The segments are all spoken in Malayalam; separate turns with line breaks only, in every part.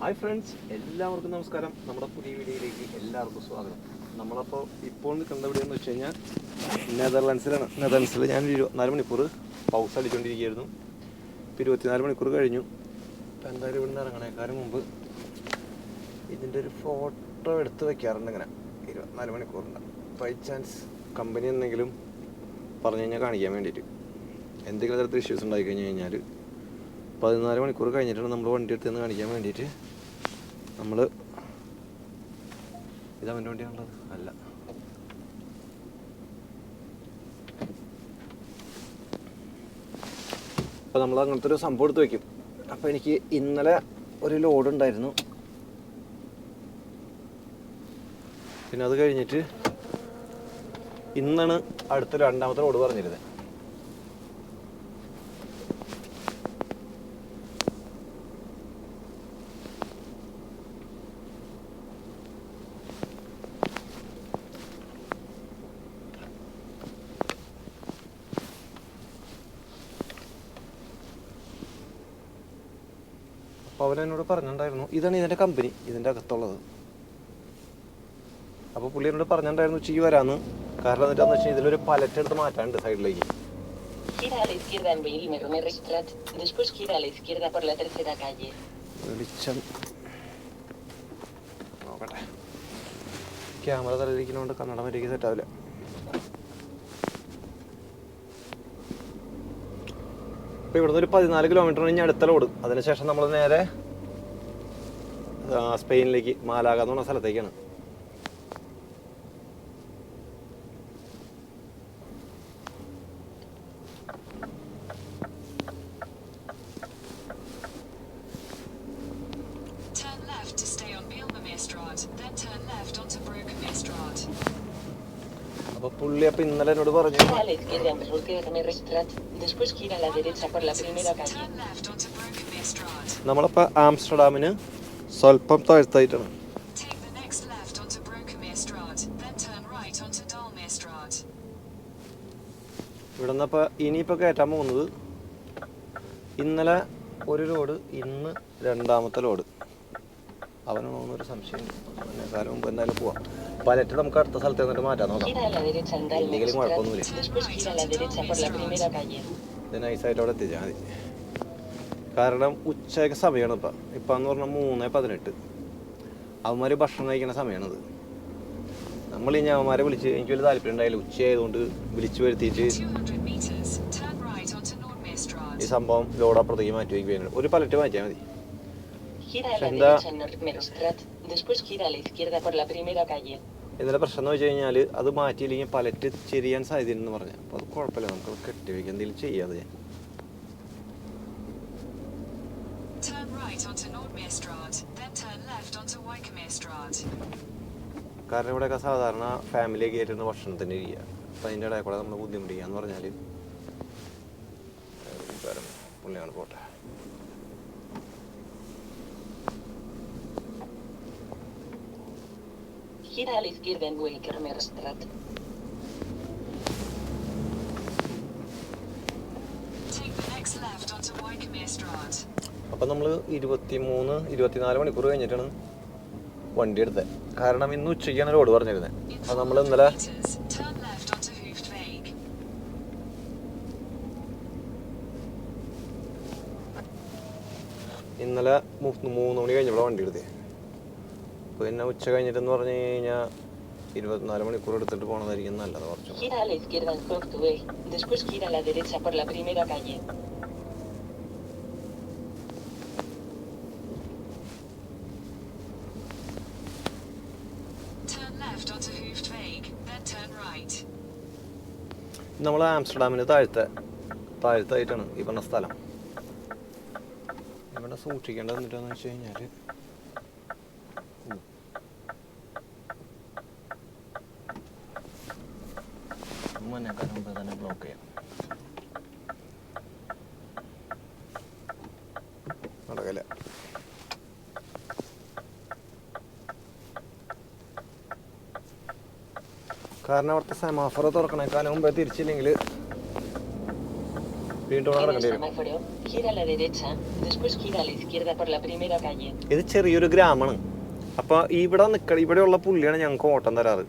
ഹായ് ഫ്രണ്ട്സ്, എല്ലാവർക്കും നമസ്കാരം. നമ്മുടെ പുതിയ വീഡിയോയിലേക്ക് എല്ലാവർക്കും സ്വാഗതം. നമ്മളപ്പോൾ ഇപ്പോൾ നിൽക്കുന്ന എവിടെയെന്ന് വെച്ച് കഴിഞ്ഞാൽ നെതർലാൻഡ്സിലാണ്. നെതർലാൻഡ്സിൽ ഞാൻ 24 മണിക്കൂർ പൗസ് അടിച്ചുകൊണ്ടിരിക്കുകയായിരുന്നു. ഇപ്പോൾ 24 മണിക്കൂർ കഴിഞ്ഞു. ഇപ്പോൾ എന്തായാലും ഇവിടെ നിന്ന് ഇറങ്ങണേക്കാളും മുമ്പ് ഇതിൻ്റെ ഒരു ഫോട്ടോ എടുത്ത് വയ്ക്കാറുണ്ട്. ഇങ്ങനെ 24 മണിക്കൂറുണ്ട്. ബൈ ചാൻസ് കമ്പനി എന്തെങ്കിലും പറഞ്ഞു കഴിഞ്ഞാൽ കാണിക്കാൻ വേണ്ടിയിട്ട് എന്തെങ്കിലും തരത്തിൽ ഇഷ്യൂസ് ഉണ്ടായി കഴിഞ്ഞ് കഴിഞ്ഞാൽ 14 മണിക്കൂർ കഴിഞ്ഞിട്ടാണ് നമ്മൾ വണ്ടി എടുത്തെന്ന് കാണിക്കാൻ വേണ്ടിയിട്ട് നമ്മൾ ഇതവൻ്റെ വണ്ടിയാണുള്ളത് അല്ല. അപ്പോൾ നമ്മൾ അങ്ങനത്തെ ഒരു സംഭവം എടുത്ത് വയ്ക്കും. അപ്പോൾ എനിക്ക് ഇന്നലെ ഒരു ലോഡ് ഉണ്ടായിരുന്നു. പിന്നെ അത് കഴിഞ്ഞിട്ട് ഇന്നാണ് അടുത്ത രണ്ടാമത്തെ ലോഡ് പറഞ്ഞിരുന്നത്. അപ്പോൾ അവനെന്നോട് പറഞ്ഞിട്ടുണ്ടായിരുന്നു ഇതാണ് ഇതിൻ്റെ കമ്പനി, ഇതിൻ്റെ അകത്തുള്ളത്. അപ്പോൾ പുള്ളി എന്നോട് പറഞ്ഞിട്ടുണ്ടായിരുന്നു ഉച്ചയ്ക്ക് വരാമെന്ന്. കാരണം എന്താണെന്ന് വെച്ചാൽ ഇതിലൊരു പലറ്റ് എടുത്ത് മാറ്റാനുണ്ട് സൈഡിലേക്ക്. വെളിച്ചം നോക്കട്ടെ, ക്യാമറ തലയിരിക്കുന്നതുകൊണ്ട് കന്നഡ മര്യാദയ്ക്ക് സെറ്റാവില്ല. അപ്പോൾ ഇവിടുന്ന് ഒരു 14 കിലോമീറ്റർ കഴിഞ്ഞ് അടുത്ത ലോഡ്. അതിനുശേഷം നമ്മൾ നേരെ സ്പെയിനിലേക്ക് മാലാഗ എന്ന് പറഞ്ഞ സ്ഥലത്തേക്കാണ്. അപ്പോൾ പുള്ളി അപ്പോൾ ഇന്നലെ എന്നോട് പറഞ്ഞു നമ്മളിപ്പോൾ ആംസ്റ്റർഡാമിന് സ്വല്പം താഴ്ത്തായിട്ടാണ്. ഇവിടെ നിന്നപ്പോൾ ഇനിയിപ്പോൾ കയറ്റാൻ പോകുന്നത് ഇന്നലെ ഒരു ലോഡ്, ഇന്ന് രണ്ടാമത്തെ ലോഡ്. അവനാണോ എന്നൊരു സംശയം. അതിനേക്കാളും മുമ്പ് എന്തായാലും പോവാം. പലറ്റ് നമുക്ക് അടുത്ത സ്ഥലത്ത് നിന്നിട്ട് മാറ്റാൻ നോക്കാം. എന്തെങ്കിലും കുഴപ്പമൊന്നുമില്ല. ഇത് നൈസായിട്ട് അവിടെ എത്തിച്ചാൽ മതി. കാരണം ഉച്ചയ്ക്ക് സമയമാണ് ഇപ്പം എന്ന് പറഞ്ഞാൽ 3:18. അവന്മാർ ഭക്ഷണം കഴിക്കുന്ന സമയമാണത്. നമ്മൾ ഇനി അവന്മാരെ വിളിച്ച് എനിക്ക് വലിയ താല്പര്യം ഉണ്ടായില്ല. ഉച്ചയായതുകൊണ്ട് വിളിച്ചു വരുത്തിയിട്ട് ഈ സംഭവം ലോഡ് അപ്പുറത്തേക്ക് മാറ്റി വയ്ക്കുകയാണ്. ഒരു പലറ്റ് മാറ്റിയാൽ മതി. എന്താ ഇതിൻ്റെ പ്രശ്നം എന്ന് വെച്ച് കഴിഞ്ഞാൽ അത് മാറ്റിയില്ലെങ്കിൽ പലറ്റ് ചെരിയാൻ സാധ്യതയെന്ന് പറഞ്ഞു. അപ്പോൾ അത് കുഴപ്പമില്ല, നമുക്ക് കെട്ടി വയ്ക്കുക, എന്തെങ്കിലും ചെയ്യാതെ. കാരണം ഇവിടെയൊക്കെ സാധാരണ ഫാമിലിയൊക്കെ ആയിട്ടാണ് ഭക്ഷണത്തിന് ഇരിക്കുക. അപ്പം അതിൻ്റെ ഇടയിൽ കൂടെ നമ്മൾ ബുദ്ധിമുട്ടിക്കുക എന്ന് പറഞ്ഞാൽ പുള്ളിയാണ് പോട്ടെ.
Gira a la izquierda en Weikermerstraat.
അപ്പം നമ്മൾ 24 മണിക്കൂർ കഴിഞ്ഞിട്ടാണ് വണ്ടി എടുത്തത്. കാരണം ഇന്ന് ഉച്ചയ്ക്കാണ് ലോഡ് പറഞ്ഞിരുന്നത്. അപ്പം നമ്മൾ ഇന്നലെ 3 മണി കഴിഞ്ഞപ്പോൾ വണ്ടി എടുത്തത്. പിന്നെ ഉച്ച കഴിഞ്ഞിട്ടെന്ന് പറഞ്ഞു കഴിഞ്ഞാൽ 24 മണിക്കൂർ എടുത്തിട്ട് പോകണതായിരിക്കും നല്ലത്. കുറച്ച് നമ്മൾ ആംസ്റ്റർഡാമിന് താഴത്തായിട്ടാണ് ഈ പറഞ്ഞ സ്ഥലം. ഇവിടെ സൂക്ഷിക്കേണ്ടത് എന്നിട്ടാന്ന് വെച്ച് കഴിഞ്ഞാൽ മുന്നേക്കാൻ മുമ്പ് തന്നെ ബ്ലോക്ക് ചെയ്യാം. നടക്കില്ല. കാരണം അവിടുത്തെ സെമാഫർ തുറക്കണേക്കാളും മുമ്പേ തിരിച്ചില്ലെങ്കിൽ വീണ്ടും
En el
നടക്കേണ്ടി വരും.
semáforo, gira a la derecha, después gira a la izquierda por la primera calle.
ഇത് ചെറിയൊരു ഗ്രാമമാണ്. അപ്പോൾ ഇവിടെയുള്ള പുള്ളിയാണ് ഞങ്ങൾക്ക് ഓട്ടം തരാറ്.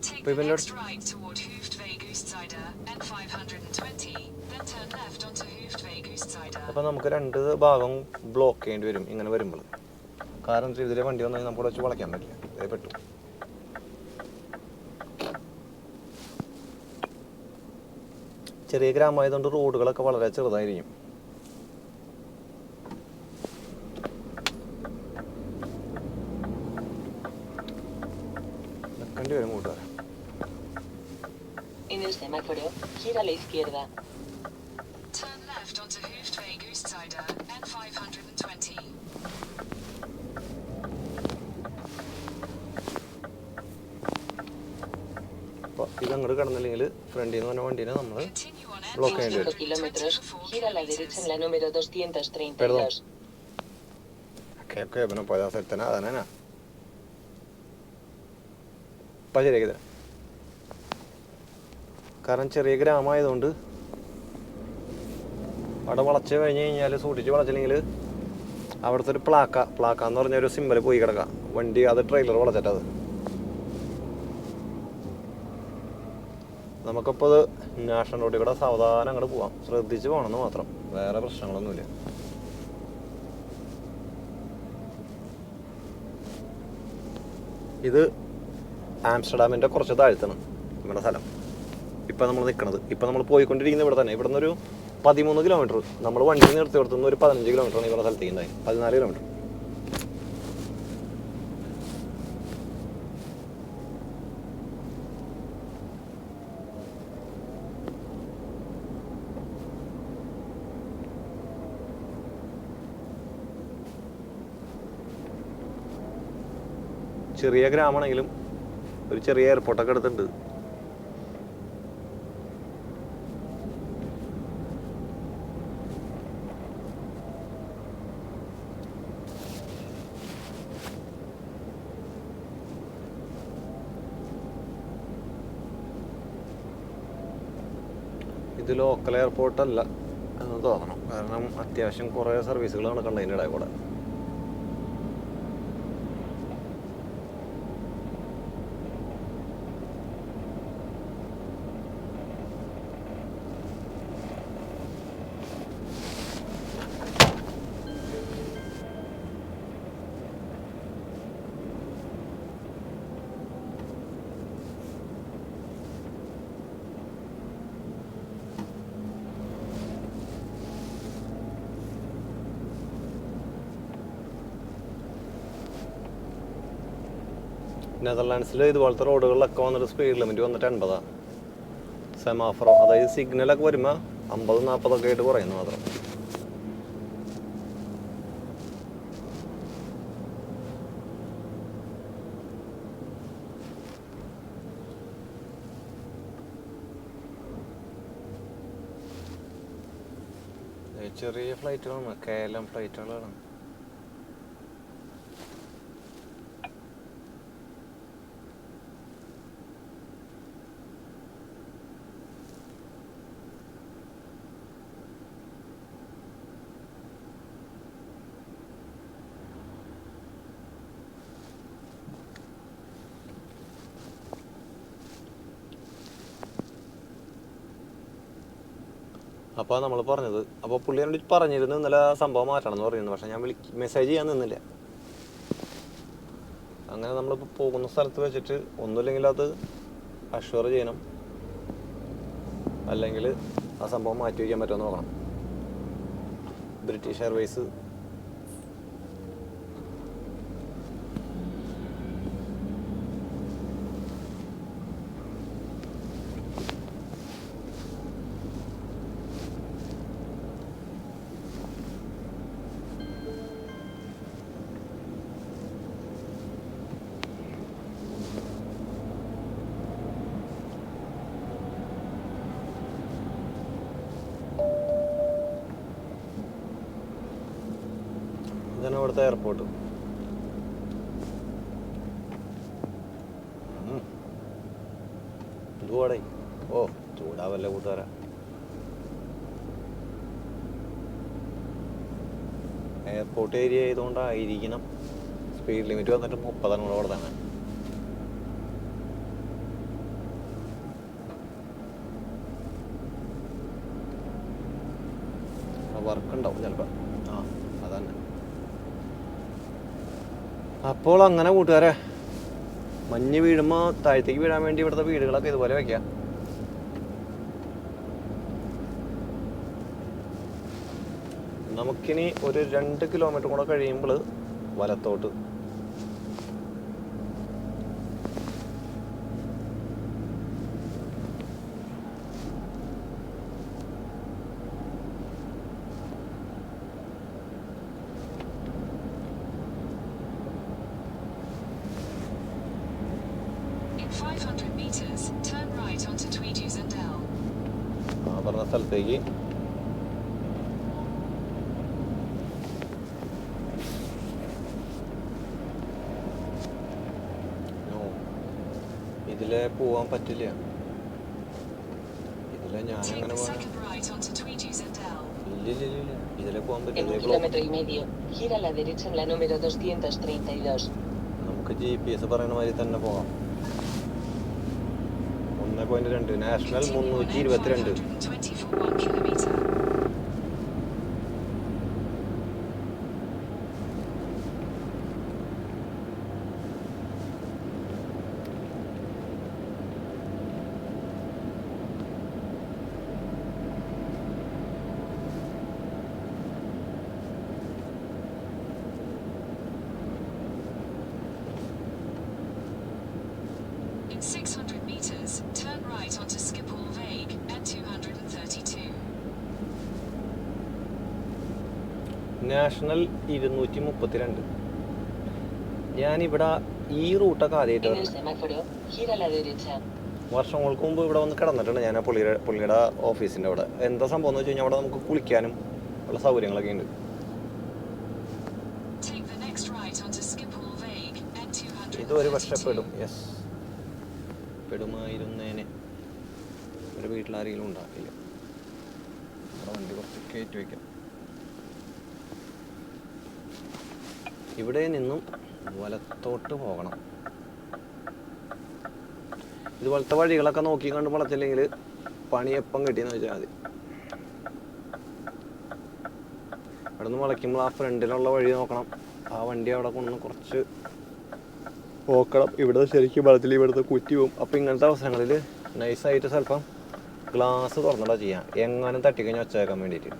Take the next right toward Hoofdweg Oostzijde and 520, then turn left onto Hoofdweg Oostzijde.
അപ്പോൾ നമുക്ക് രണ്ട് ഭാഗം ബ്ലോക്ക് ചെയ്യേണ്ടി വരും ഇങ്ങനെ വരുമ്പോൾ. കാരണം ഇതിലെ വണ്ടി വന്നാൽ നമുക്ക് വെച്ച് വളയ്ക്കാൻ പറ്റില്ല. അതേ പറ്റും. ചെറിയ ഗ്രാമമായതുകൊണ്ട് റോഡുകളൊക്കെ വളരെ ചെറുതായിരിക്കും. നിൽക്കേണ്ടി വരും കൂട്ടുകാരെ.
En el semáforo, gira a la izquierda.
Turn left onto Hoofdweg Oostzijde and 520.
അപ്പോൾ ഇതങ്ങോട്ട് കിടന്നില്ലെങ്കിൽ ഫ്രണ്ടിൽ നിന്ന് പറഞ്ഞ വണ്ടീനെ നമ്മൾ
Continue on
Block
En
handed.
5 kilómetros, gira a la derecha en la número 232.
Perdón. que no puede hacerte nada, nena. അപ്പം ശരിയാക്കി തരാം. കാരണം ചെറിയ ഗ്രാമമായതുകൊണ്ട് അവിടെ വളച്ച് കഴിഞ്ഞ് കഴിഞ്ഞാൽ സൂക്ഷിച്ച് വളച്ചില്ലെങ്കിൽ അവിടുത്തെ ഒരു പ്ലാക്ക എന്ന് പറഞ്ഞൊരു സിമ്പൽ പോയി കിടക്കാം. വണ്ടി അത് ട്രെയിലർ വളച്ചിട്ടത്. നമുക്കിപ്പോൾ അത് നാഷണൽ റോഡിൽ കൂടെ സാവധാനം അങ്ങോട്ട് പോവാം. ശ്രദ്ധിച്ച് പോകണമെന്ന് മാത്രം, വേറെ പ്രശ്നങ്ങളൊന്നുമില്ല. ഇത് ആംസ്റ്റർഡാമിൻ്റെ കുറച്ച് താഴ്ത്താണ് നമ്മുടെ സ്ഥലം. ഇപ്പം നമ്മൾ നിൽക്കുന്നത്, ഇപ്പം നമ്മൾ പോയിക്കൊണ്ടിരിക്കുന്നത് ഇവിടെ തന്നെ. ഇവിടെ നിന്നൊരു 13 കിലോമീറ്റർ, നമ്മൾ വണ്ടി നിർത്തി കൊടുത്തുനിന്ന് ഒരു 15 കിലോമീറ്ററാണ് ഇവിടെ സ്ഥലത്തേക്ക് ഉണ്ടായി. 14 കിലോമീറ്റർ. ചെറിയ ഗ്രാമമാണെങ്കിലും ഒരു ചെറിയ എയർപോർട്ടൊക്കെ എടുത്തിട്ടുണ്ട്. ഇത് ലോക്കൽ എയർപോർട്ടല്ല എന്ന് തോന്നണം. കാരണം അത്യാവശ്യം കുറേ സർവീസുകളാണ് കണ്ടതിൻ്റെ ഇടയിൽ കൂടെ. നെതർലാൻഡ്സിൽ ഇതുപോലത്തെ റോഡുകളിലൊക്കെ വന്നിട്ട് സ്പീഡ് ലിമിറ്റ് വന്നിട്ട് 80. സെമാഫറോ, അതായത് സിഗ്നലൊക്കെ വരുമ്പോൾ 50-40 ആയിട്ട് കുറയുന്നു മാത്രം. ചെറിയ ഫ്ലൈറ്റുകളാണ്, KLM ഫ്ലൈറ്റുകളാണ്. അപ്പോൾ നമ്മൾ പറഞ്ഞത്, അപ്പോൾ പുള്ളി എന്നോട് പറഞ്ഞിരുന്നു ഇന്നലെ സംഭവം മാറ്റണം എന്ന് പറയുന്നു. പക്ഷേ ഞാൻ മെസ്സേജ് ചെയ്യാൻ നിന്നില്ല. അങ്ങനെ നമ്മളിപ്പോൾ പോകുന്ന സ്ഥലത്ത് വെച്ചിട്ട് ഒന്നുമില്ലെങ്കിൽ അത് അഷ്വർ ചെയ്യണം, അല്ലെങ്കിൽ ആ സംഭവം മാറ്റി വയ്ക്കാൻ പറ്റുമെന്ന് നോക്കണം. ബ്രിട്ടീഷ് എയർവേസ് ഇതാണ് ഇവിടുത്തെ എയർപോർട്ട്. എന്തുവാടേ ഉണ്ടാവല്ല കൂട്ടുകാരാ. എയർപോർട്ട് ഏരിയ ആയതുകൊണ്ടായിരിക്കണം സ്പീഡ് ലിമിറ്റ് വന്നിട്ട് 30 കൂടെ തന്നെ. വർക്ക് ഉണ്ടാവും ചിലപ്പോൾ. ആ അതന്നെ. അപ്പോൾ അങ്ങനെ കൂട്ടുകാരെ, മഞ്ഞ് വീഴുമ്പോൾ താഴത്തേക്ക് വീഴാൻ വേണ്ടി ഇവിടുത്തെ വീടുകളൊക്കെ ഇതുപോലെ വയ്ക്കാം. നമുക്കിനി ഒരു 2 കിലോമീറ്റർ കൂടെ കഴിയുമ്പോൾ വലത്തോട്ട്.
In 500 meters, turn right onto Tweedy Zendel.
ആ പറഞ്ഞ സ്ഥലത്തേക്ക് ഇതിലെ പോവാൻ പറ്റില്ല. ഇതിലെ ഞാൻ
Take
അങ്ങനെ
the
പോകാൻ
second right onto Tweedy Zendel.
ഇല്ല ഇതിലെ പോകാൻ
En
പറ്റില്ല.
1,5 kilómetros, gira a la derecha en la número 232.
നമുക്ക് GPS പറയുന്ന മാതിരി തന്നെ പോകാം. 1.2 national
Continue on
322.
N520 for 1 kilometer. In 600 meters, turn right onto Schiphol Vague at 232.
National 232. ഞാനിവിടെ ഈ റൂട്ടൊക്കെ ആദ്യമായിട്ട്
En el
വരുന്നത്.
semáforo, gira a la derecha.
വർഷങ്ങൾക്ക് മുമ്പ് ഇവിടെ വന്ന് കിടന്നിട്ടുണ്ട് ഞാൻ. ആ പുള്ളിയുടെ ഓഫീസിൻ്റെ അവിടെ. എന്താ സംഭവം എന്ന് വെച്ച് കഴിഞ്ഞാൽ അവിടെ നമുക്ക് കുളിക്കാനും ഉള്ള സൗകര്യങ്ങളൊക്കെ ഉണ്ട്.
Take the next right onto Schiphol Vague at 232.
ഇതൊരു പക്ഷെ പെടും. യെസ്, പെടുമായിരുന്നേനെ. ഒരു വീട്ടിലാരെങ്കിലും ഉണ്ടാക്കില്ല. അവിടെ വണ്ടി കുറച്ച് കയറ്റി വയ്ക്കാം. ഇവിടെ നിന്നും വലത്തോട്ട് പോകണം. ഇതുപോലത്തെ വഴികളൊക്കെ നോക്കി കണ്ട് വളച്ചില്ലെങ്കിൽ പണി എപ്പം കിട്ടിയെന്ന് വെച്ചാൽ മതി. അവിടെ നിന്ന് വളയ്ക്കുമ്പോൾ ആ ഫ്രണ്ടിലുള്ള വഴി നോക്കണം. ആ വണ്ടി അവിടെ കൊണ്ടുവന്ന് കുറച്ച് നോക്കണം. ഇവിടെ ശരിക്കും വെള്ളത്തിൽ ഇവിടുത്തെ കുറ്റി പോകും. അപ്പോൾ ഇങ്ങനത്തെ അവസരങ്ങളിൽ നൈസായിട്ട് സ്വല്പം ഗ്ലാസ് തുറന്നിടാ ചെയ്യാം, എങ്ങാനും തട്ടിക്കഴിഞ്ഞാൽ ഒച്ചയാക്കാൻ വേണ്ടിയിട്ട്.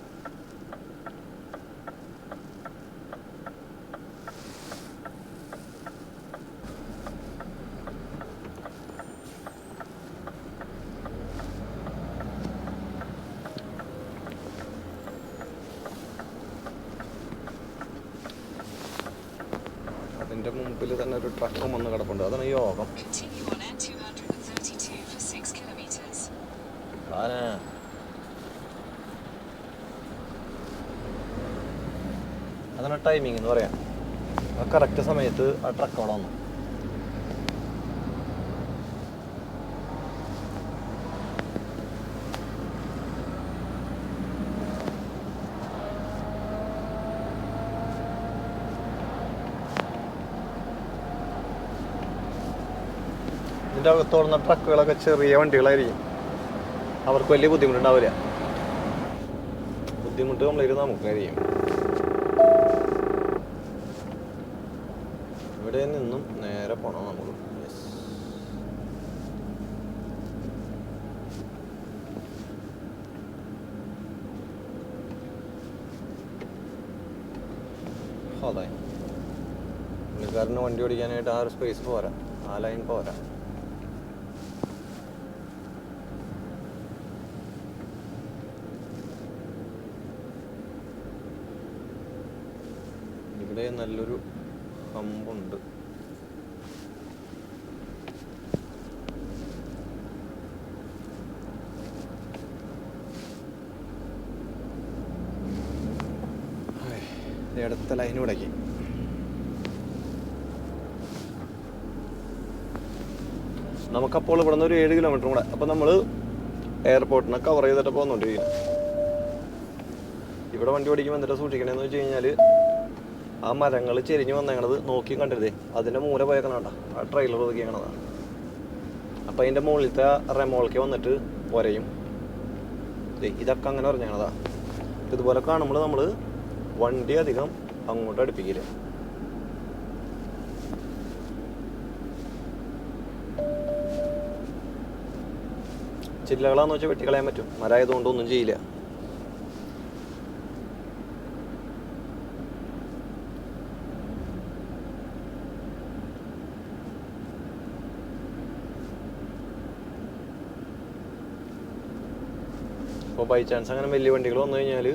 അതിൻ്റെ മുമ്പിൽ തന്നെ ഒരു ട്രക്കും വന്ന് കിടപ്പുണ്ട്. അതാണ് ഈ യോഗം.
Continue on N232 for 6 kilometers.
അതാണ് ടൈമിങ് എന്ന് പറയാം. ആ കറക്റ്റ് സമയത്ത് ആ ട്രക്ക് അവിടെ വന്നു. ഇതിൻ്റെ അകത്തോടുന്ന ട്രക്കുകളൊക്കെ ചെറിയ വണ്ടികളായിരിക്കും. അവർക്ക് വലിയ ബുദ്ധിമുട്ടുണ്ടാവില്ല. ബുദ്ധിമുട്ട് നമ്മളിരുന്ന് നമുക്കായിരിക്കും. ഇവിടെ നിന്നും നേരെ പോണം നമുക്ക്. യെസ്, അതെ. പുള്ളിക്കാരന് വണ്ടി ഓടിക്കാനായിട്ട് ആ ഒരു സ്പേസ് പോരാ, ആ ലൈൻ പോരാ. ഇവിടെ നല്ലൊരു ഹമ്പുണ്ട്. അടുത്ത ലൈൻ ഇവിടേക്ക്. നമുക്കപ്പോൾ ഇവിടെ നിന്ന് ഒരു 7 കിലോമീറ്റർ കൂടെ. അപ്പോൾ നമ്മൾ എയർപോർട്ടിനെ കവർ ചെയ്തിട്ട് പോകുന്നുകൊണ്ടിരിക്കുന്നത്. ഇവിടെ വണ്ടി ഓടിക്കുമ്പോൾ എന്നിട്ട് സൂക്ഷിക്കണമെന്ന് വെച്ച് കഴിഞ്ഞാൽ ആ മരങ്ങൾ ചെരിഞ്ഞ് വന്നേക്കണത് നോക്കി കണ്ടിരുതേ, അതിൻ്റെ മൂല പോയേക്കണ ആ ട്രെയിലർ ഒതുക്കിയേക്കണതാണ്. അപ്പം അതിൻ്റെ മുകളിലത്തെ റെമോൾക്ക് വന്നിട്ട് ഒരയും. ഇതൊക്കെ അങ്ങനെ പറഞ്ഞാണതാ. ഇതുപോലെ കാണുമ്പോൾ നമ്മൾ വണ്ടി അധികം അങ്ങോട്ട് അടുപ്പിക്കില്ല. ചില്ലകളാന്ന് വെച്ചാൽ വെട്ടിക്കളയാൻ പറ്റും, മരമായതുകൊണ്ട് ഒന്നും ചെയ്യില്ല. അപ്പോൾ ബൈ ചാൻസ് അങ്ങനെ വലിയ വണ്ടികൾ വന്നു കഴിഞ്ഞാൽ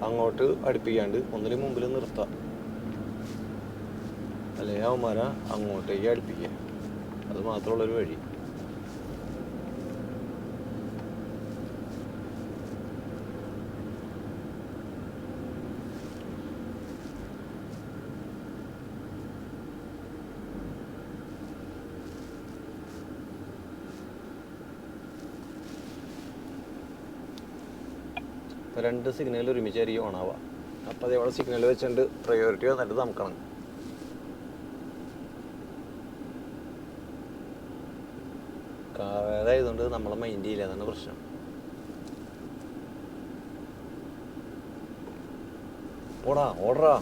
അങ്ങോട്ട് അടുപ്പിക്കാണ്ട് ഒന്നിനും മുമ്പിൽ നിർത്താം, അല്ലെങ്കിൽ അവന്മാരെ അങ്ങോട്ടേക്ക് അടുപ്പിക്കുക. അത് മാത്രമുള്ളൊരു വഴി. രണ്ട് സിഗ്നൽ ഒരുമിച്ചായിരിക്കും ഓണാവുക. അപ്പോൾ അതേപോലെ സിഗ്നൽ വെച്ചുകൊണ്ട് പ്രയോറിറ്റി വന്നിട്ട് നമുക്കണം. കാവേതായതുകൊണ്ട് നമ്മളെ മൈൻഡ് ചെയ്യില്ല, അതാണ് പ്രശ്നം. ഓടറാ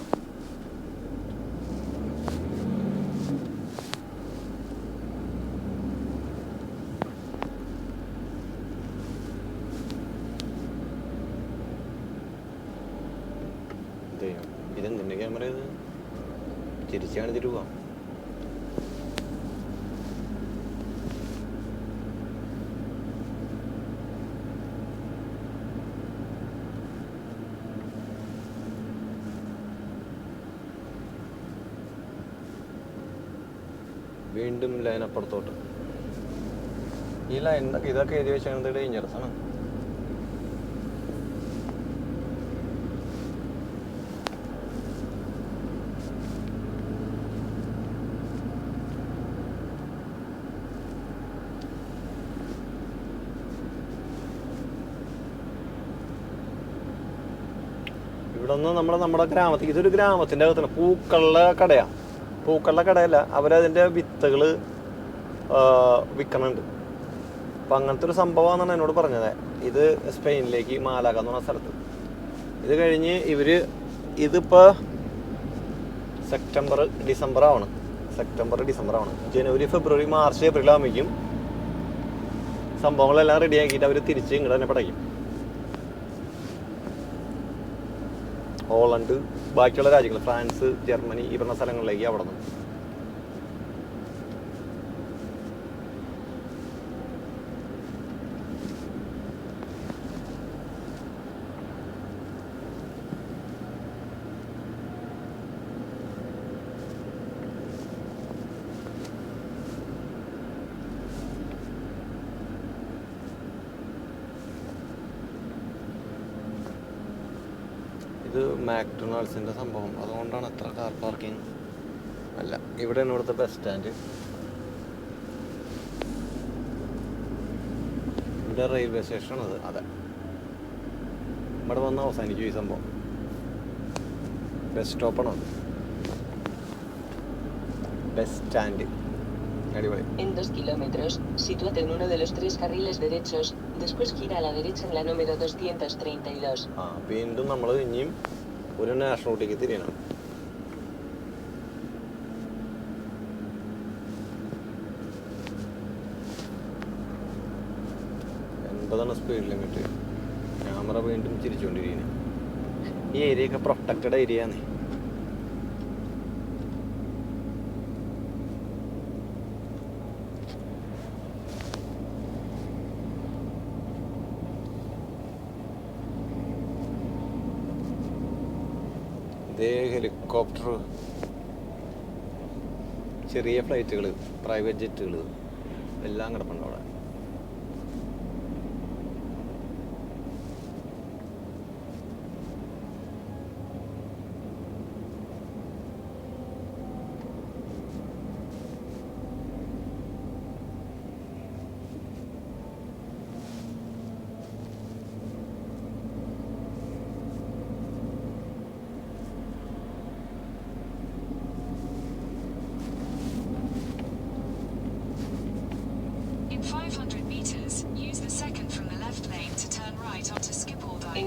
ഇതെന്തിൻ്റെ ക്യാമറ ഇത്? തിരിച്ച് കാണിച്ചിട്ട് പോവാം. വീണ്ടും ലൈൻ അപ്പുറത്തോട്ട്. ഈ ലൈൻ ഇതൊക്കെ എഴുതി വെച്ചാൽ ഡേഞ്ചറസ് ആണ്. ഇവിടെ നിന്ന് നമ്മുടെ ഗ്രാമത്തിൽ, ഇതൊരു ഗ്രാമത്തിൻ്റെ അകത്താണ്. പൂക്കളുടെ കടയല്ല, അവരതിൻ്റെ വിത്തുകൾ വിൽക്കണുണ്ട്. അപ്പം അങ്ങനത്തെ ഒരു സംഭവമാണെന്നാണ് എന്നോട് പറഞ്ഞത്. ഇത് സ്പെയിനിലേക്ക് മാലാഗ എന്ന് പറഞ്ഞ സ്ഥലത്ത്. ഇത് കഴിഞ്ഞ് ഇതിപ്പോൾ സെപ്റ്റംബർ ഡിസംബർ ആവണം. ജനുവരി ഫെബ്രുവരി മാർച്ച് ഏപ്രിൽ ആകുമ്പോഴേക്കും സംഭവങ്ങളെല്ലാം റെഡിയാക്കിയിട്ട് അവർ തിരിച്ച് ഇങ്ങോട്ട് തന്നെ പടയ്ക്കും. ഹോളണ്ട്, ബാക്കിയുള്ള രാജ്യങ്ങൾ, ഫ്രാൻസ്, ജർമ്മനി, ഈ പറഞ്ഞ സ്ഥലങ്ങളിലേക്ക് അവിടെ നിന്ന്. ഇത് മാക്ഡൊണാൾഡ്സിൻ്റെ സംഭവം, അതുകൊണ്ടാണ് എത്ര കാർ പാർക്കിംഗ് അല്ല. ഇവിടെയാണ് ഇവിടുത്തെ ബസ് സ്റ്റാൻഡ്. ഇവിടെ റെയിൽവേ സ്റ്റേഷനാണത്. അതെ, ഇവിടെ വന്ന് അവസാനിക്കും ഈ സംഭവം. ബസ് സ്റ്റോപ്പാണ് അത്, ബസ് സ്റ്റാൻഡ്. അടിപൊളി.
En 2 kilómetros, sitúate en uno de los 3 carriles derechos, después gira a la derecha en la número 232.
വീണ്ടും നമ്മൾ ഇനിയും ഒരു നാഷണൽ റൂട്ടിലേക്ക് തിരിയണം. Speed limit. ക്യാമറ വീണ്ടും ചിരിച്ചുകൊണ്ടിരിക്കുന്നത്. ഈ ഏരിയയൊക്കെ പ്രൊട്ടക്റ്റഡ് ഏരിയ ആണ്. ഇതേ ഹെലികോപ്റ്റർ, ചെറിയ ഫ്ലൈറ്റുകൾ, പ്രൈവറ്റ് ജെറ്റുകൾ എല്ലാം കിടപ്പുണ്ട് അവിടെ.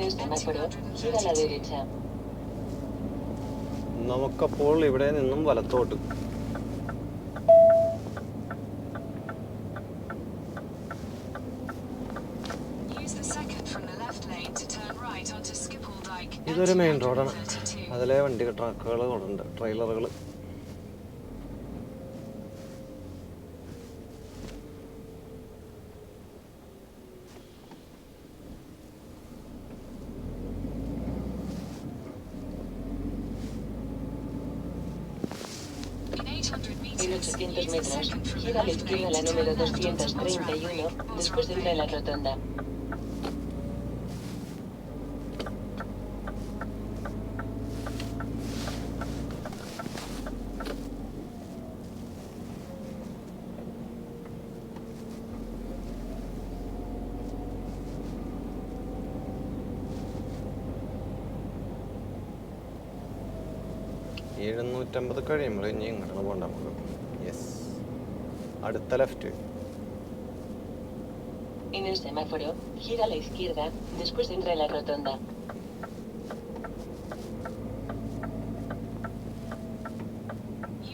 el semáforo, gira a la derecha.
നമുക്കപ്പോൾ ഇവിടെ നിന്നും വലത്തോട്ട്.
Use the second from the left lane to turn right onto Skippole Dyke.
ഇതൊരു മെയിൻ റോഡാണ്.
232.
അതിലെ വണ്ടി ട്രക്കുകൾ ഉണ്ട്, ട്രെയിലറുകൾ.
In 800
En
meters,
800
use the
metros,
second from the
gira a la
left
izquierda
lane
la
to
número
turn left onto
231,
Bosran
después de entrar en la
Brake.
rotonda.
എഴുന്നൂറ്റമ്പത് കഴിയുമ്പോൾ ഇനി ഇങ്ങോട്ടാണ് പോകണ്ട നമുക്ക്. യെസ്, അടുത്ത left.
En el semáforo, gira a la izquierda, después entra en la rotonda.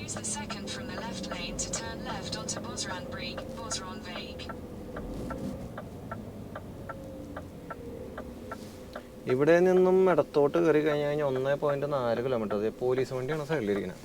Use the second from the left lane to turn left onto Bosran Brake, Bosron Vake.
ഇവിടെ നിന്നും ഇടത്തോട്ട് കയറി കഴിഞ്ഞ് കഴിഞ്ഞാൽ 1.4 കിലോമീറ്റർ. അതെ, പോലീസ് വണ്ടിയാണ് സൈഡിലിരിക്കുന്നത്.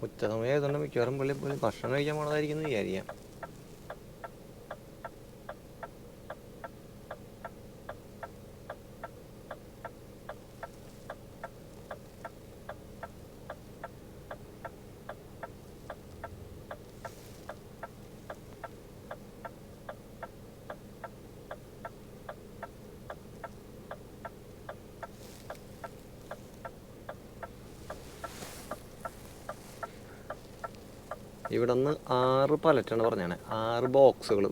ഉച്ചസമയം ആയതുകൊണ്ട് മിക്കവാറും പുള്ളി ഭക്ഷണം കഴിക്കാൻ പോണതായിരിക്കും എന്ന് വിചാരിക്കാം. ഇവിടെ നിന്ന് 6 പലറ്റാണ് പറഞ്ഞാണ്, 6 ബോക്സുകൾ.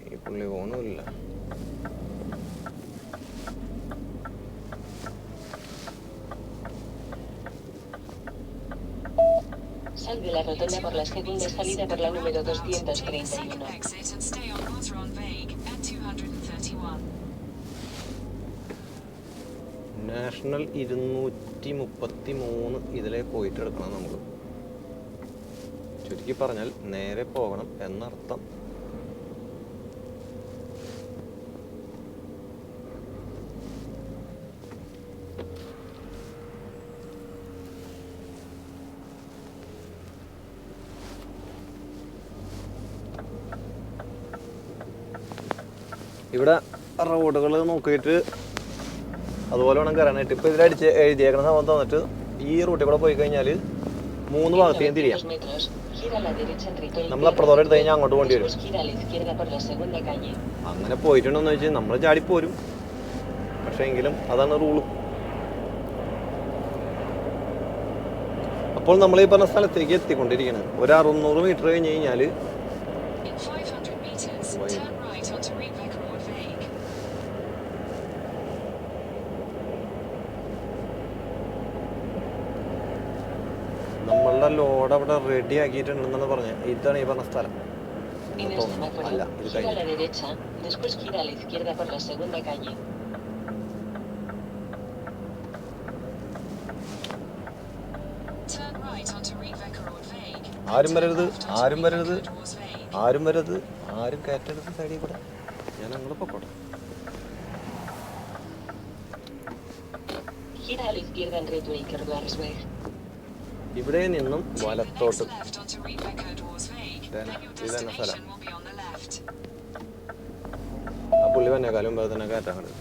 ഈ പുള്ളി പോകണമില്ല.
Sal de la rotonda por la segunda salida por la número
Take the second
231.
exit and stay on Bosron Vake at 231.
National 233 ഇതിലെ പോയിട്ട് എടുക്കണം നമുക്ക്. ചുരുക്കി പറഞ്ഞാൽ നേരെ പോകണം എന്നർത്ഥം. ഇവിടെ റോഡുകൾ നോക്കിയിട്ട് അതുപോലെ വേണം കയറാനായിട്ട്. ഇപ്പോൾ ഇതിലടിച്ച് എഴുതിയേക്കുന്ന സംഭവം തന്നിട്ട് ഈ റൂട്ടിൽ കൂടെ പോയി കഴിഞ്ഞാൽ 3 ഭാഗത്തേക്കും തിരിയാം.
900 metros, gira a la derecha en Rito
നമ്മൾ അപ്പുറത്തോടെ എടുത്ത് കഴിഞ്ഞാൽ അങ്ങോട്ട് പോകേണ്ടി വരും.
después gira a la izquierda por la segunda calle.
അങ്ങനെ പോയിട്ടുണ്ടെന്ന് വെച്ചാൽ നമ്മൾ ചാടിപ്പോരും, പക്ഷേ എങ്കിലും അതാണ് റൂള്. അപ്പോൾ നമ്മൾ ഈ പറഞ്ഞ സ്ഥലത്തേക്ക് എത്തിക്കൊണ്ടിരിക്കുന്നത്. ഒരു 600 മീറ്റർ കഴിഞ്ഞ് കഴിഞ്ഞാൽ
In 500 meters, turn right onto Rebeckroad Vake.
നമ്മളുടെ ലോഡ് അവിടെ റെഡി ആക്കിയിട്ടുണ്ടെന്നാണ് പറഞ്ഞത്. ഇതാണ് ഈ പറഞ്ഞ സ്ഥലം.
En el semáforo,
അല്ല, ഇത്
gira a
കഴിഞ്ഞു.
la derecha, después gira a la izquierda por la segunda calle.
Turn right onto Rebeckroad Vake.
ആരും വരരുത്,
Left onto
ആരും വരരുത്,
Rebeckroad Vake.
ആരും വരരുത്, ആരും കയറ്റരുത് സൈഡിൽ കൂടെ. ഞാൻ അങ്ങോട്ട് പൊക്കോട്ടെ.
Gira a la izquierda en Rito Ikerguarsweg.
ഇവിടെ നിന്നും
Take the
വലത്തോട്ട്.
next left onto Rebeckroad Vake.
Then
Then your
ഇതാണ് സ്ഥലം.
destination will be on the left.
ആ പുള്ളി വന്നേക്കാളും മുമ്പ് തന്നെ കയറ്റാൻ കണ്ടത്.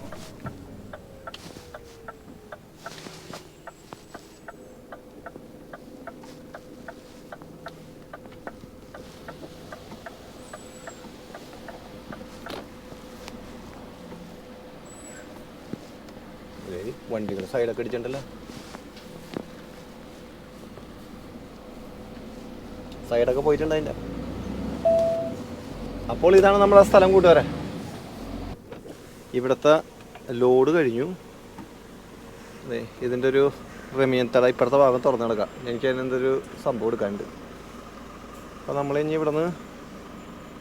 വണ്ടികൾ സൈഡൊക്കെ അടിച്ചിട്ടുണ്ടല്ലോ. സൈഡൊക്കെ പോയിട്ടുണ്ട് അതിൻ്റെ. അപ്പോൾ ഇതാണ് നമ്മുടെ സ്ഥലം കൂട്ടുകാരെ. ഇവിടുത്തെ ലോഡ് കഴിഞ്ഞു. അതെ, ഇതിൻ്റെ ഒരു റെമിയൻ തട ഇപ്പുറത്തെ ഭാഗം തുറന്നു കിടക്കാം. എനിക്ക് അതിനെന്തൊരു സംഭവം എടുക്കാനുണ്ട്. അപ്പോൾ നമ്മൾ ഇനി ഇവിടെ നിന്ന്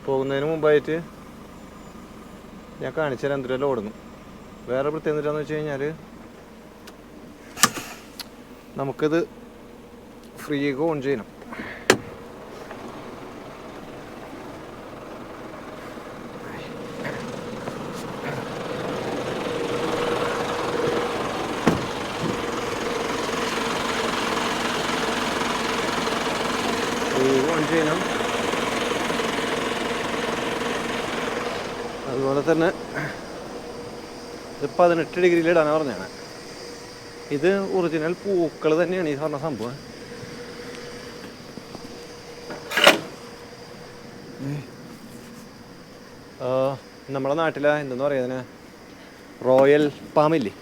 പോകുന്നതിന് മുമ്പായിട്ട് ഞാൻ കാണിച്ചു തരാം എന്തൊരു ലോഡുന്നു. വേറെ പ്രത്യേകത എന്താണെന്ന് വെച്ച് കഴിഞ്ഞാൽ നമുക്കിത് ഫ്രീ ഓൺ ചെയ്യണം. ചെയ്യണം. അതുപോലെ തന്നെ ഇത് 18 ഡിഗ്രിയിൽ ഇടാനാണ് പറഞ്ഞാണ്. ഇത് ഒറിജിനൽ പൂക്കൾ തന്നെയാണ് ഈ പറഞ്ഞ സംഭവം. നമ്മുടെ നാട്ടിലെ എന്തെന്ന് പറയുന്നതിന് റോയൽ പാമില്ലേ,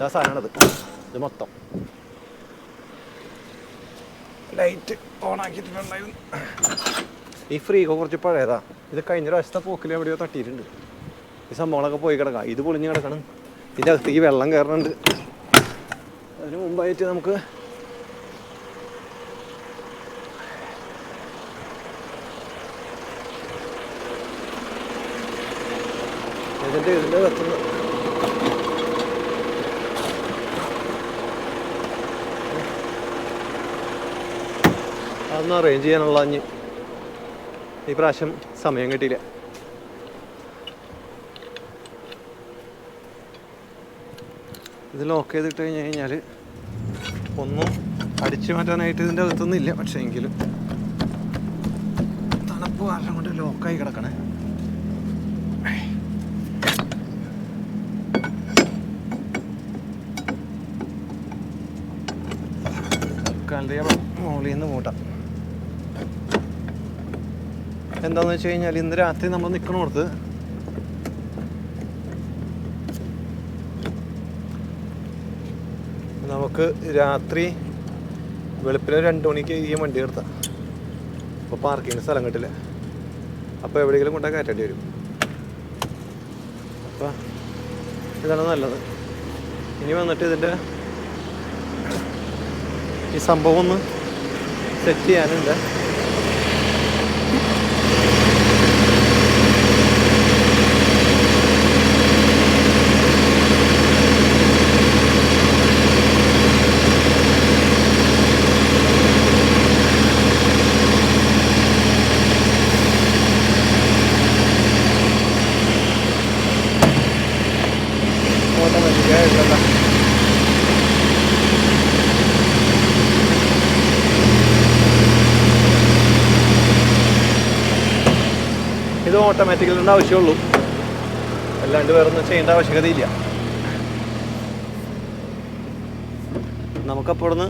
ആ സാധനമാണത്. ഇത് മൊത്തം ലൈറ്റ് ഓൺ ആക്കിയിട്ടുണ്ടായിരുന്നു. ഈ ഫ്രീഗോ കുറച്ച് പഴയതാ. ഇത് കഴിഞ്ഞ പ്രാവശ്യത്തെ പോക്കിൽ എവിടെയോ തട്ടിയിട്ടുണ്ട്. ഈ സംഭവങ്ങളൊക്കെ പോയി കിടക്കാം. ഇത് പൊളിഞ്ഞ് കിടക്കണം. ഇതിൻ്റെ അകത്തേക്ക് വെള്ളം കയറുന്നുണ്ട്. അതിന് മുമ്പായിട്ട് നമുക്ക് ഇതിൻ്റെ കത്തുന്ന അതൊന്നും അറേഞ്ച് ചെയ്യാനുള്ള ഈ പ്രാവശ്യം സമയം കിട്ടിയില്ല. ഇത് ലോക്ക് ചെയ്തിട്ട് കഴിഞ്ഞ് കഴിഞ്ഞാൽ ഒന്നും അടിച്ചു മാറ്റാനായിട്ട് ഇതിൻ്റെ അകത്തൊന്നും ഇല്ല. പക്ഷേ എങ്കിലും തണുപ്പ് കാരണം കൊണ്ട് ലോക്കായി കിടക്കണേ. മുകളിൽ നിന്ന് മൂട്ടാം. എന്താണെന്ന് വെച്ച് കഴിഞ്ഞാൽ ഇന്ന് രാത്രി നമ്മൾ നിൽക്കണോടത്ത് നമുക്ക് രാത്രി വെളുപ്പിന് 2 മണിക്ക് ഈ വണ്ടി എടുത്താം. അപ്പോൾ പാർക്കിങ്ങിന് സ്ഥലം കിട്ടില്ല. അപ്പോൾ എവിടെയെങ്കിലും കൊണ്ടാൽ കയറ്റേണ്ടി വരും. അപ്പോൾ ഇതാണ് നല്ലത്. ഇനി വന്നിട്ട് ഇതിൻ്റെ ഈ സംഭവം ഒന്ന് സെറ്റ് ചെയ്യാനുണ്ട്. ഓട്ടോമാറ്റിക്കായിട്ടുള്ള ഇത് ഓട്ടോമാറ്റിക്കലിൻ്റെ ആവശ്യമുള്ളൂ. അല്ലാണ്ട് വേറെ ഒന്നും ചെയ്യേണ്ട ആവശ്യകതയില്ല. നമുക്കപ്പോൾ ഇവിടുന്ന്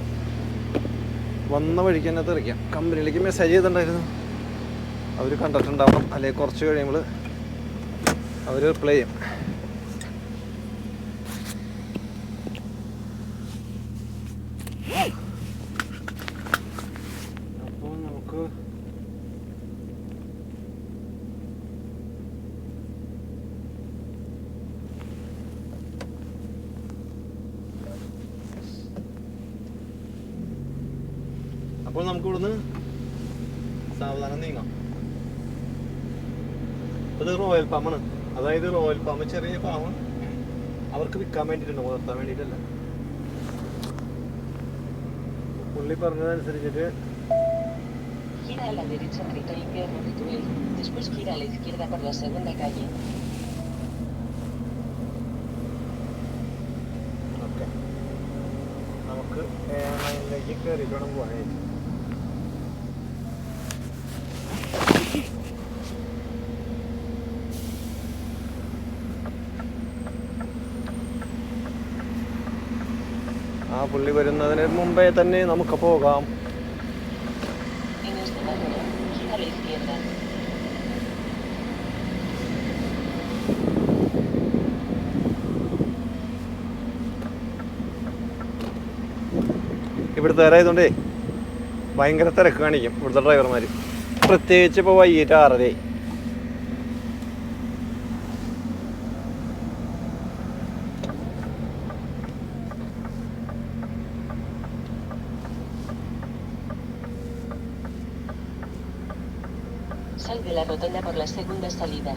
വന്ന വഴിക്ക് തന്നെ തെറിക്കാം. കമ്പനിയിലേക്ക് മെസ്സേജ് ചെയ്തിട്ടുണ്ടായിരുന്നു. അവർ കണ്ടിട്ടുണ്ടാവണം, അല്ലെങ്കിൽ കുറച്ച് കഴിയുമ്പോൾ അവർ റിപ്ലൈ ചെയ്യും. അപ്പോൾ നമുക്ക് ഇവിടുന്ന് സാവധാനം നീങ്ങാം. ഇത് റോയൽ പാമാണ്. അതായത് റോയൽ പാമ്പ് ചെറിയ പാമ്പ് അവർക്ക് വിൽക്കാൻ വേണ്ടിയിട്ടുണ്ട്, വളർത്താൻ വേണ്ടിയിട്ടല്ല. പുള്ളി പറഞ്ഞതനുസരിച്ചിട്ട്
Gira a la derecha 30 invierno de túnel, después gira a la izquierda por la segunda calle.
Okay, നമുക്ക് ലൈനിലേക്ക് കയറിയിട്ട് വേണം പോകാനായിട്ട്. ആ പുള്ളി വരുന്നതിന് മുമ്പേ തന്നെ നമുക്ക് പോകാം.
En este lado, gira a la izquierda.
ഇവിടുത്തെ ആയതുകൊണ്ടേ ഭയങ്കര തിരക്ക് കാണിക്കും ഇവിടുത്തെ ഡ്രൈവർമാർ, പ്രത്യേകിച്ച് ഇപ്പോൾ വൈകിട്ട് 6:30.
Sal de la rotonda por la segunda salida.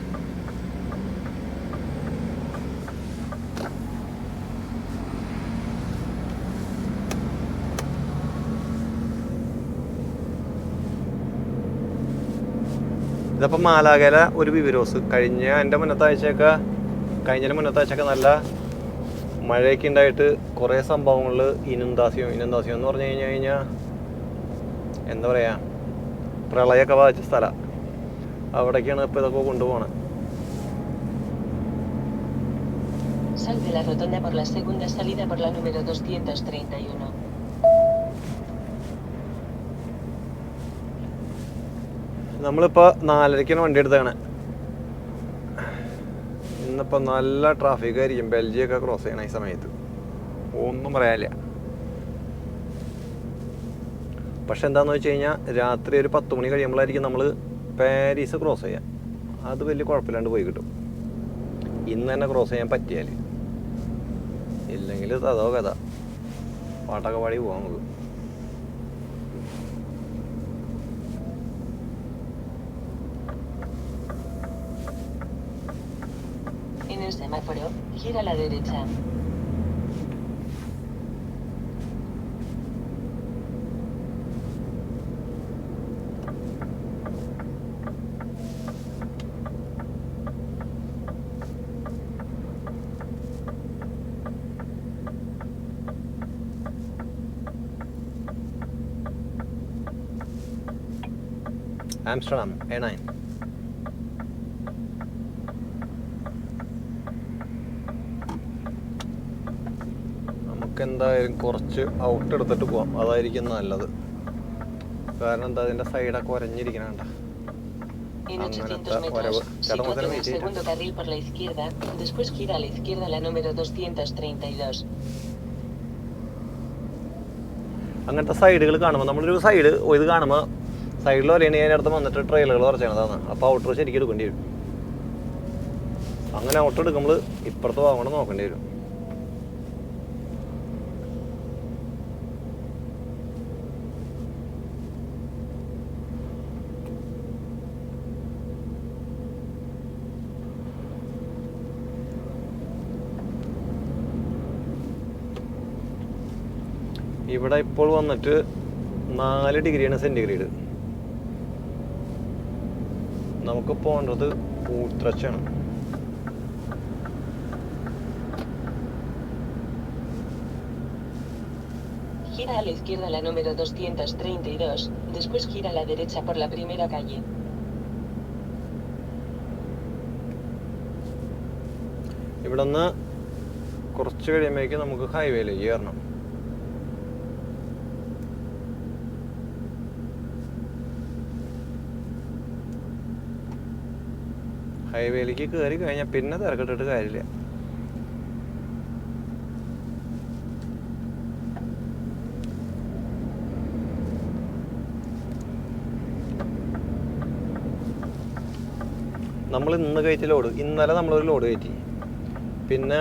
ഇതിപ്പോൾ മാലാകല ഒരു വിവരോസ്. എൻ്റെ മുന്നത്തെ ആഴ്ചയൊക്കെ നല്ല മഴയൊക്കെ ഉണ്ടായിട്ട് കുറേ സംഭവങ്ങളിൽ ഇനന്താസ്യം എന്ന് പറഞ്ഞു കഴിഞ്ഞാൽ എന്താ പറയുക, പ്രളയമൊക്കെ ബാധിച്ച സ്ഥലം. അവിടേക്കാണ് ഇപ്പോൾ ഇതൊക്കെ കൊണ്ടുപോകണം.
Sal de la rotonda por la segunda salida por la número 231.
നമ്മളിപ്പോൾ 4:30 വണ്ടി എടുത്താണ്. ഇന്നിപ്പോൾ നല്ല ട്രാഫിക് ആയിരിക്കും. ബെൽജിയൊക്കെ ക്രോസ് ചെയ്യണം ഈ സമയത്ത്, ഒന്നും പറയാനില്ല. പക്ഷെ എന്താണെന്ന് വെച്ച് കഴിഞ്ഞാൽ രാത്രി ഒരു 10 മണി കഴിയുമ്പോഴായിരിക്കും നമ്മൾ പാരീസ് ക്രോസ് ചെയ്യാം. അത് വലിയ കുഴപ്പമില്ലാണ്ട് പോയി കിട്ടും. ഇന്ന് തന്നെ ക്രോസ് ചെയ്യാൻ പറ്റിയാൽ, ഇല്ലെങ്കിൽ അതോ കഥ പാട്ടൊക്കെ പാടി പോകാൻ നമുക്ക്.
En el semáforo, gira a la derecha.
Amsterdam A9. എന്തായാലും കുറച്ച് ഔട്ട് എടുത്തിട്ട് പോവാം, അതായിരിക്കും നല്ലത്. കാരണം എന്താ, അതിൻ്റെ സൈഡൊക്കെ ഒരഞ്ഞിരിക്കണണ്ട.
En 800 metros, sitúate en el segundo carril por la izquierda, después gira a la izquierda la número 232.
അങ്ങനത്തെ സൈഡുകൾ കാണുമ്പോൾ നമ്മളൊരു സൈഡ് ഇത് കാണുമ്പോൾ സൈഡിൽ വരെയാണ് അതിനടുത്ത് വന്നിട്ട് ട്രെയിലുകൾ കുറച്ചാണ്. അപ്പോൾ ഔട്ടർ ശരിക്കും എടുക്കേണ്ടി വരും. അങ്ങനെ ഔട്ട് എടുക്കുമ്പോൾ ഇപ്പുറത്ത് വാങ്ങണം നോക്കേണ്ടി വരും. ഇവിടെ ഇപ്പോൾ വന്നിട്ട് 4 ഡിഗ്രിയാണ് സെൻറ്റിഗ്രേഡ്. നമുക്ക് പോകേണ്ടത് ഊത്രച്ചാണ്.
Gira a la izquierda la número 232, después gira a la derecha por la primera calle.
ഇവിടെ നിന്ന് കുറച്ച് കഴിയുമ്പോഴേക്കും നമുക്ക് ഹൈവേയിലേക്ക് കയറണം. ഹൈവേയിലേക്ക് കയറി കഴിഞ്ഞാൽ പിന്നെ തിരക്കിട്ടിട്ട് കാര്യമില്ല. നമ്മൾ ഇന്ന് കയറ്റി ലോഡ്, ഇന്നലെ നമ്മളൊരു ലോഡ് കയറ്റി, പിന്നെ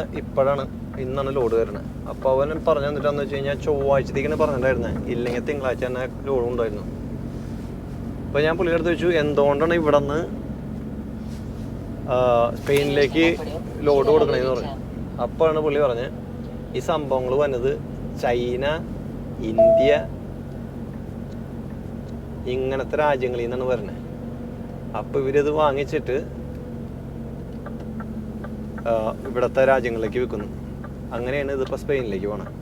ഇന്നാണ് ലോഡ് വരുന്നത്. അപ്പോൾ അവൻ പറഞ്ഞു തന്നിട്ടാന്ന് വെച്ച് കഴിഞ്ഞാൽ ചൊവ്വാഴ്ചത്തേക്കാണ് പറഞ്ഞിട്ടുണ്ടായിരുന്നത്, ഇല്ലെങ്കിൽ തിങ്കളാഴ്ച തന്നെ ലോഡ് ഉണ്ടായിരുന്നു. അപ്പോൾ ഞാൻ പുള്ളിയുടെ അടുത്ത് വെച്ചു എന്തുകൊണ്ടാണ് ഇവിടെ നിന്ന് സ്പെയിനിലേക്ക് ലോഡ് കൊടുക്കണേന്ന് പറഞ്ഞു. അപ്പോഴാണ് പുള്ളി പറഞ്ഞത് ഈ സംഭവങ്ങൾ വന്നത് ചൈന, ഇന്ത്യ ഇങ്ങനത്തെ രാജ്യങ്ങളിൽ നിന്നാണ് വരുന്നത്. അപ്പോൾ ഇവരിത് വാങ്ങിച്ചിട്ട് ഇവിടുത്തെ രാജ്യങ്ങളിലേക്ക് വിൽക്കുന്നു. അങ്ങനെയാണ് ഇതിപ്പോൾ സ്പെയിനിലേക്ക് പോകണം.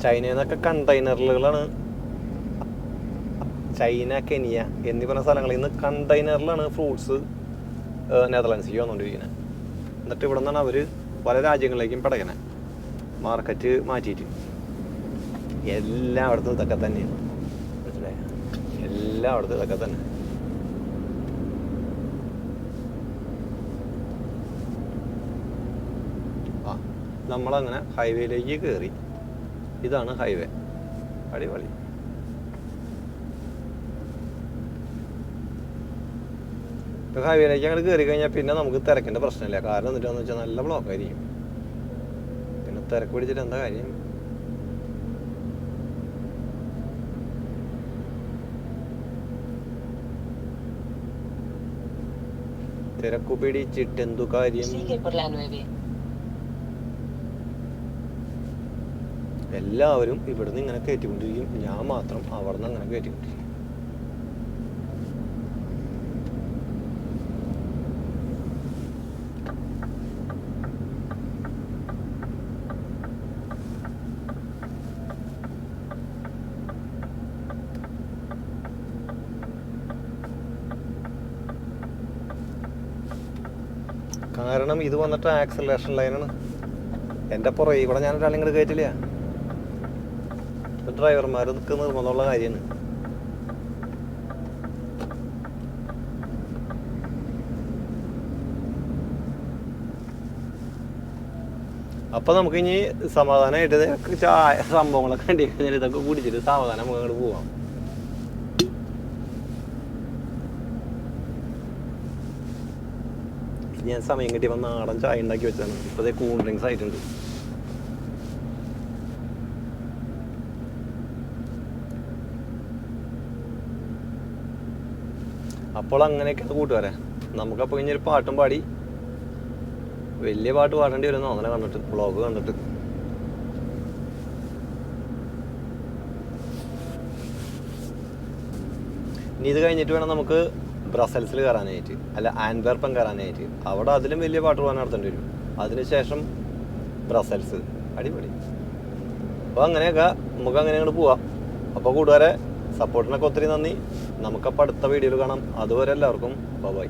ചൈനയിൽ നിന്നൊക്കെ കണ്ടെയ്നറുകളാണ്, ചൈന, കെനിയ എന്നീ പറഞ്ഞ സ്ഥലങ്ങളിൽ നിന്ന് കണ്ടെയ്നറിലാണ് ഫ്രൂട്ട്സ് നെതർലാൻഡ്സിലേക്ക് വന്നുകൊണ്ടിരിക്കുന്നത്. എന്നിട്ട് ഇവിടെ നിന്നാണ് അവർ പല രാജ്യങ്ങളിലേക്കും പടയണേ, മാർക്കറ്റ് മാറ്റിയിട്ട്. എല്ലായിടത്തും ഇതൊക്കെ തന്നെയാണ്, മനസ്സിലായ? എല്ലായിടത്തും ഇതൊക്കെ തന്നെ. നമ്മളങ്ങനെ ഹൈവേയിലേക്ക് കയറി. ഇതാണ് ഹൈവേ. അടിപൊളി. ഇപ്പോൾ ഹൈവേയിലേക്ക് അങ്ങോട്ട് കയറി കഴിഞ്ഞാൽ പിന്നെ നമുക്ക് തിരക്കിൻ്റെ പ്രശ്നമില്ല. കാരണം എന്നിട്ടാന്ന് വെച്ചാൽ നല്ല ബ്ലോക്കായിരിക്കും. പിന്നെ തിരക്ക് പിടിച്ചിട്ട് എന്താ കാര്യം? തിരക്കു പിടിച്ചിട്ടെന്തു കാര്യം?
Sigue por la 9.
എല്ലാവരും ഇവിടുന്ന് ഇങ്ങനെ കയറ്റിക്കൊണ്ടിരിക്കും, ഞാൻ മാത്രം അവിടെ നിന്ന് അങ്ങനെ കയറ്റിക്കൊണ്ടിരിക്കും. കാരണം ഇത് വന്നിട്ട് ആക്സലറേഷൻ ലൈനാണ്. എൻ്റെ പുറകെ ഇവിടെ ഞാൻ ഒരാളെ ഇങ്ങോട്ട് കയറ്റില്ല. ഡ്രൈവർമാർ ഇതൊക്കെ നിർബന്ധമുള്ള കാര്യമാണ്. അപ്പം നമുക്ക് ഇനി സമാധാനമായിട്ട് ചായ സംഭവങ്ങളൊക്കെ കണ്ടി കഴിഞ്ഞാൽ ഇതൊക്കെ കുടിച്ചിട്ട് സാവധാനം നമുക്ക് അങ്ങോട്ട് പോവാം. ഞാൻ സമയം കിട്ടിയപ്പോൾ നാടൻ ചായ ഉണ്ടാക്കി വെച്ചാണ്. ഇപ്പോൾ അതേ കൂൾ ഡ്രിങ്ക്സ് ആയിട്ടുണ്ട്. അപ്പോൾ അങ്ങനെയൊക്കെയാണ് കൂട്ടുകാരെ. നമുക്കപ്പോൾ ഇനി ഒരു പാട്ടും പാടി, വലിയ പാട്ട് പാടേണ്ടി വരുന്നു അങ്ങനെ കണ്ടിട്ട്, വ്ളോഗ് കണ്ടിട്ട്. ഇനി ഇത് കഴിഞ്ഞിട്ട് വേണം നമുക്ക് ബ്രസൽസിൽ കയറാനായിട്ട്, അല്ല ആൻഡ്വെർപ്പൻ കയറാനായിട്ട്. അവിടെ അതിലും വലിയ പാട്ട് പാടാൻ നടത്തേണ്ടി വരും. അതിനുശേഷം ബ്രസൽസ്. അടിപൊളി. അപ്പോൾ അങ്ങനെയൊക്കെ നമുക്ക് അങ്ങനെ അങ്ങോട്ട് പോവാം. അപ്പോൾ കൂട്ടുകാരെ സപ്പോർട്ടിനൊക്കെ ഒത്തിരി നന്ദി. നമുക്കപ്പോൾ അടുത്ത വീഡിയോയിൽ കാണാം. അതുവരെ എല്ലാവർക്കും ബൈ.